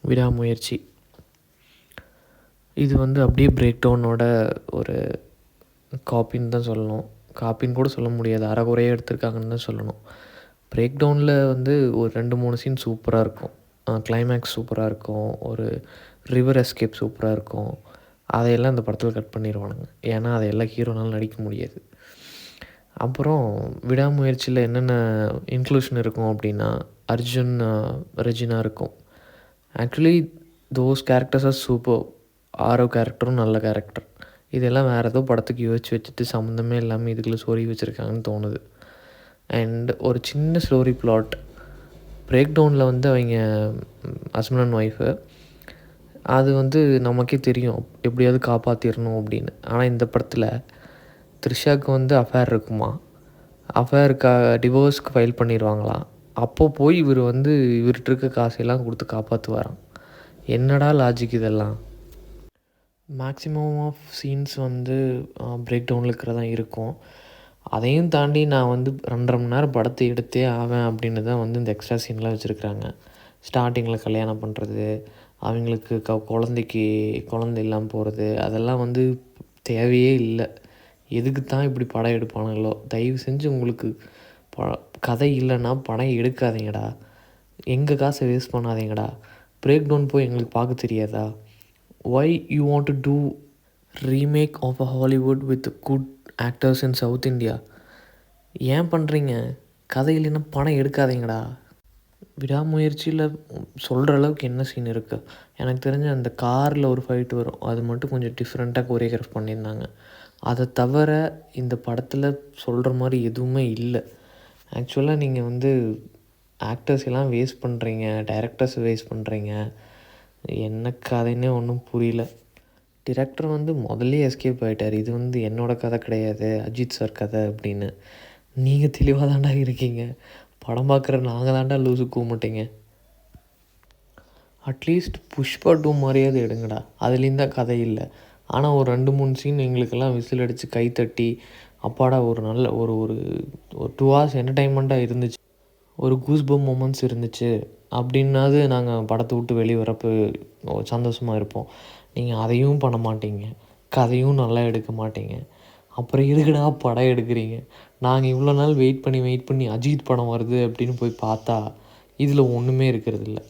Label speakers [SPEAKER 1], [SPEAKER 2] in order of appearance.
[SPEAKER 1] விடாமுயற்சி. இது வந்து அப்படியே பிரேக் டவுனோட ஒரு காப்பின்னு தான் சொல்லணும். காப்பின்னு கூட சொல்ல முடியாது, அரைகுறையாக எடுத்திருக்காங்கன்னு தான் சொல்லணும். பிரேக் டவுனில் வந்து ஒரு 2-3 சீன் சூப்பராக இருக்கும். கிளைமேக்ஸ் சூப்பராக இருக்கும். ஒரு ரிவர் எஸ்கேப் சூப்பராக இருக்கும். அதையெல்லாம் இந்த படத்தில் கட் பண்ணிடுவானுங்க. ஏன்னா அதையெல்லாம் ஹீரோனால் நடிக்க முடியாது. அப்புறம் விடாமுயற்சியில் என்னென்ன இன்க்ளூஷன் இருக்கும் அப்படின்னா, அர்ஜுன், ரெஜினா இருக்கும். Actually those characters are super. Aarav கேரக்டரும் நல்ல கேரக்டர். இதெல்லாம் வேறு ஏதோ படத்துக்கு யோசிச்சு வச்சுட்டு சம்மந்தமே இல்லாமல் இதுக்குள்ளே சொருகி வச்சுருக்காங்கன்னு தோணுது. அண்ட் ஒரு சின்ன ஸ்டோரி பிளாட். பிரேக் டவுனில் வந்து அவங்க ஹஸ்பண்ட் அண்ட் ஒய்ஃபு, அது வந்து நமக்கே தெரியும் எப்படியாவது காப்பாற்றிடணும் அப்படின்னு. ஆனால் இந்த படத்தில் த்ரிஷாவுக்கு வந்து அஃபேர் இருக்குமா, டிவோர்ஸ்க்கு ஃபைல் பண்ணிடுவாங்களாம். அப்போது போய் இவர் வந்து இவர்கிட்ட இருக்க காசையெல்லாம் கொடுத்து காப்பாற்றுவாராம். என்னடா லாஜிக் இதெல்லாம்? மேக்ஸிமம் ஆஃப் சீன்ஸ் வந்து பிரேக் டவுனில் இருக்கிறதான் இருக்கும். அதையும் தாண்டி நான் வந்து 2.5 மணி நேரம் படத்தை எடுத்தே ஆவேன் அப்படின்னு தான் வந்து இந்த எக்ஸ்ட்ரா சீன்லாம் வச்சுருக்குறாங்க. ஸ்டார்டிங்கில் கல்யாணம் பண்ணுறது, அவங்களுக்கு குழந்தை இல்லாமல் போகிறது, அதெல்லாம் வந்து தேவையே இல்லை. எதுக்கு தான் இப்படி படம் எடுப்பானுங்களோ? தயவு செஞ்சு உங்களுக்கு கதை இல்லைன்னா படம் எடுக்காதீங்கடா. எங்கள் காசை வேஸ்ட் பண்ணாதீங்கடா. பிரேக் டவுன் போய் எங்களுக்கு பார்க்க தெரியாதா? Why you want to do remake of a Hollywood with good actors in South India? ஏன் பண்ணுறீங்க? கதை இல்லைன்னா படம் எடுக்காதீங்கடா. விடாமுயற்சியில் சொல்கிற அளவுக்கு என்ன சீன் இருக்குது? எனக்கு தெரிஞ்ச அந்த காரில் ஒரு ஃபைட் வரும், அது மட்டும் கொஞ்சம் டிஃப்ரெண்ட்டாக கோரியோகிராஃப் பண்ணியிருந்தாங்க. அதை தவிர இந்த படத்தில் சொல்கிற மாதிரி எதுவுமே இல்லை. ஆக்சுவலாக நீங்கள் வந்து ஆக்டர்ஸ் எல்லாம் வேஸ்ட் பண்ணுறீங்க, டைரக்டர்ஸ் வேஸ்ட் பண்ணுறீங்க. என்ன கதைன்னே ஒன்றும் புரியல. டிரெக்டர் வந்து முதல்லே எஸ்கேப் ஆகிட்டார். இது வந்து என்னோடய கதை கிடையாது, அஜித் சார் கதை அப்படின்னு. நீங்கள் தெளிவாக தாண்டா இருக்கீங்க. படம் பார்க்குற நாங்கள் தாண்டா லூஸு கூப்பிட்டீங்க. அட்லீஸ்ட் புஷ்பா 2 மாதிரியாவது எடுங்கடா. அதுலேயும் தான் கதை இல்லை. ஆனால் ஒரு 2-3 சீன் எங்களுக்கெல்லாம் விசில் அடித்து கைத்தட்டி அப்பாடா ஒரு நல்ல ஒரு ஒரு 2 hours என்டர்டைன்மெண்ட்டாக இருந்துச்சு, ஒரு கூஸ்பம் மூமெண்ட்ஸ் இருந்துச்சு அப்படின்னாவது நாங்கள் படத்தை விட்டு வெளியே வரப்போ சந்தோஷமாக இருப்போம். நீங்கள் அதையும் பண்ண மாட்டீங்க, கதையும் நல்லா எடுக்க மாட்டீங்க. அப்புறம் எதுக்குடா படம் எடுக்கிறீங்க? நாங்கள் இவ்வளோ நாள் வெயிட் பண்ணி அஜித் படம் வருது அப்படின்னு போய் பார்த்தா இதில் ஒன்றுமே இருக்கிறதில்ல.